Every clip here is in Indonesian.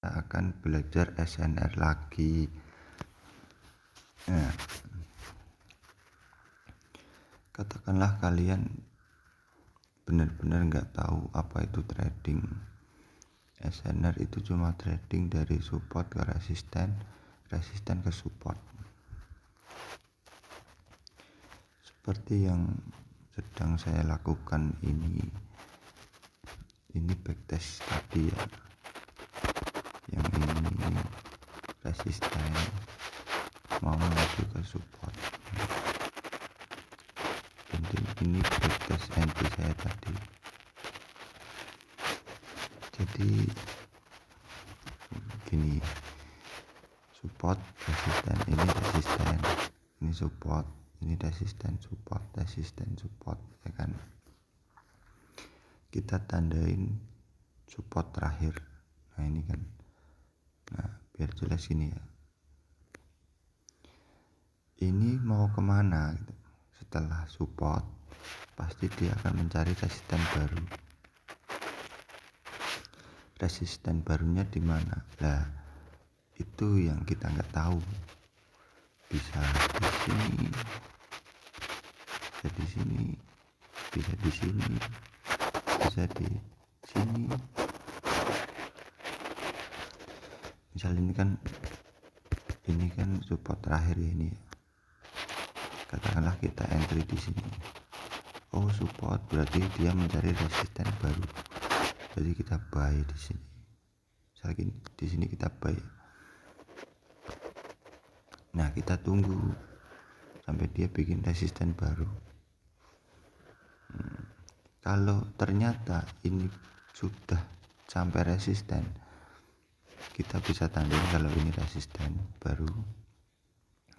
kita akan belajar SNR lagi. Nah, katakanlah kalian benar-benar nggak tahu apa itu trading. SNR itu cuma trading dari support ke resisten ke support. Seperti yang sedang saya lakukan ini backtest tadi ya. Yang ini resisten mau menuju ke support. Dan ini backtest entry saya tadi. Jadi gini, support, resisten, ini support, ini resisten, support, ya kan? Kita tandain support terakhir. Nah ini kan, nah biar jelas ini ya. Ini mau kemana gitu. Setelah support pasti dia akan mencari resisten baru. Resisten barunya di mana? Lah itu yang kita nggak tahu. Bisa di sini, bisa di sini, bisa di sini, bisa di sini. Misal ini kan support terakhir ya ini. Katakanlah kita entry di sini. Oh support berarti dia mencari resisten baru. Jadi kita buy di sini. Misal di sini kita buy. Nah kita tunggu sampai dia bikin resisten baru. Kalau ternyata ini sudah sampai resisten, kita bisa tandain kalau ini resisten baru.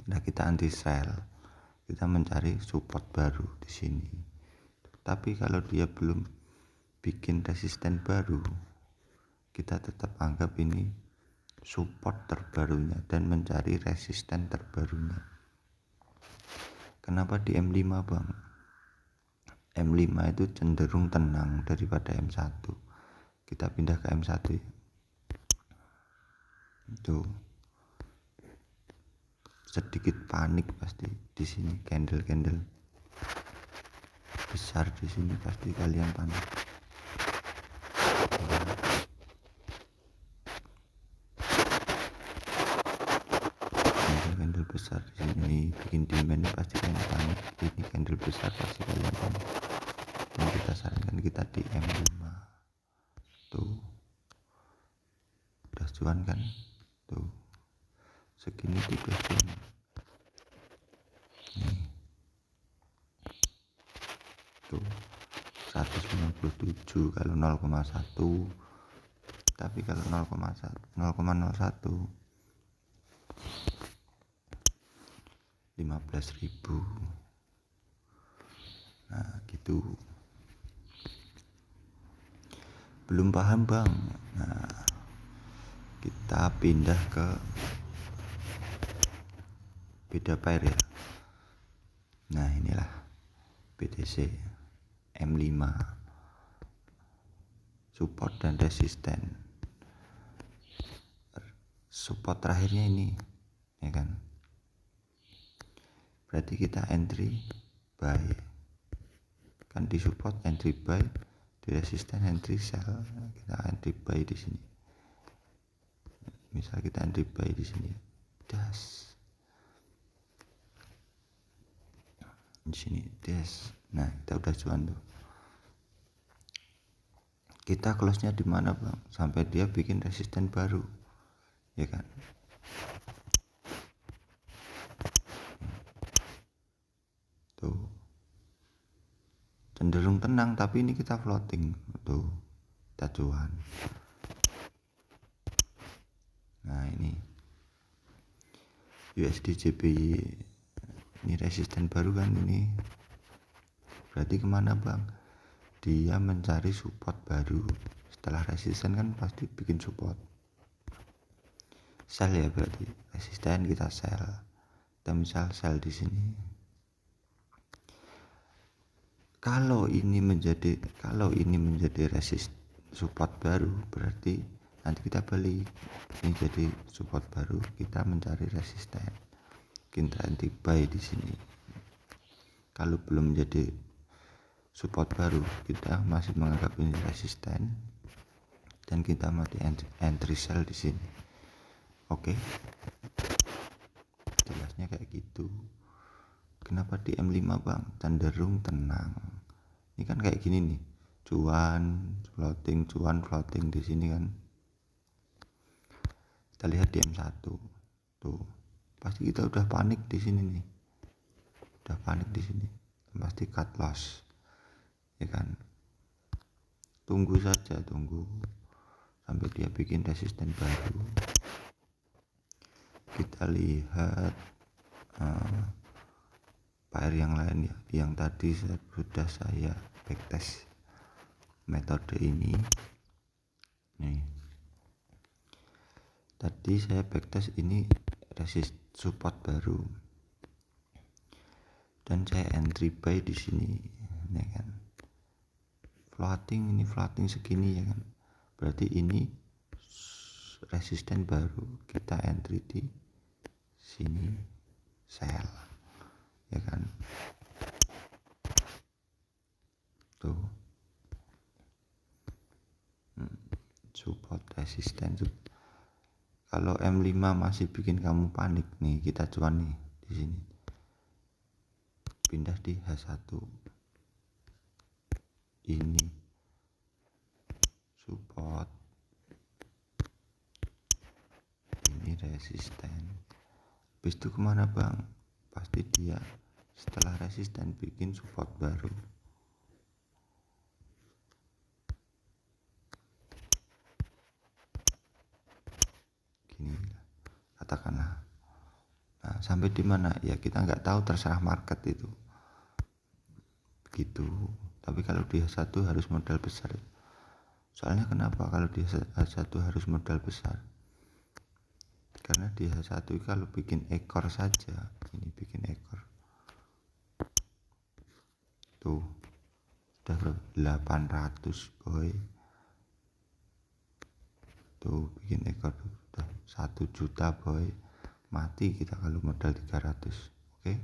Nah kita anti sell, kita mencari support baru di sini. Tapi kalau dia belum bikin resisten baru, kita tetap anggap ini support terbarunya dan mencari resisten terbarunya. Kenapa di M5 bang? M5 itu cenderung tenang daripada M1. Kita pindah ke M1 ya. Tuh. Sedikit panik pasti di sini, candle besar di sini pasti kalian panik. Candle besar di sini bikin demand pasti kalian panik. Ini candle besar pasti kalian panik. Dan kita sarankan kita di M5. Tuh. Udah cuan kan? Tuh. Segini tipe cuan. Nih. Tuh. 197 kalau 0,1. Tapi kalau 0,01 15.000. Nah gitu. Belum paham bang? Nah kita pindah ke beda pair ya. Nah inilah BTC M5, support dan resisten. Support terakhirnya ini ya kan, berarti kita entry buy kan, di support entry buy, di resisten entry sell. Kita entry buy di sini. Misal kita entry buy di sini, di sini Nah kita udah cuan tuh. Kita close-nya di mana bang? Sampai dia bikin resisten baru, ya kan? Tuh. Cenderung tenang tapi ini kita floating. Tuh. Kita cuan. Nah ini USD JPY, ini resisten baru kan ini. Berarti kemana bang? Dia mencari support baru. Setelah resisten kan pasti bikin support. Sell ya berarti. Resisten kita sell. Kita misal sell di sini. Kalau ini menjadi support baru, berarti nanti kita beli ini jadi support baru, kita mencari resisten, kita anti buy di sini. Kalau belum jadi support baru, kita masih menganggap ini resisten dan kita mati entry sell di sini. Oke, jelasnya kayak gitu. Kenapa di M5 bang cenderung tenang? Ini kan kayak gini nih, cuan floating di sini kan. Kita lihat di M1 tuh, pasti kita udah panik di sini nih, pasti cut loss ya kan. Tunggu sampai dia bikin resisten baru. Kita lihat pair yang lain ya, yang tadi sudah saya backtest metode ini nih. Tadi saya backtest ini resist support baru dan saya entry buy di sini ya kan. Floating segini ya kan, berarti ini resisten baru, kita entry di sini sell ya kan. Tuh support resisten. Kalau M5 masih bikin kamu panik nih, kita cuan nih di sini. Pindah di H1. Ini support. Ini resisten. Habis itu kemana bang? Pasti dia setelah resisten bikin support baru. Gini katakanlah. Nah, sampai di mana ya kita nggak tahu, terserah market itu. Begitu. Tapi kalau dia satu harus modal besar. Soalnya kenapa kalau dia satu harus modal besar? Karena dia satu kalau bikin ekor saja, ini bikin ekor. Tuh. Udah 800 boy. Tuh bikin ekor udah 1 juta boy. Mati kita kalau modal 300. Oke.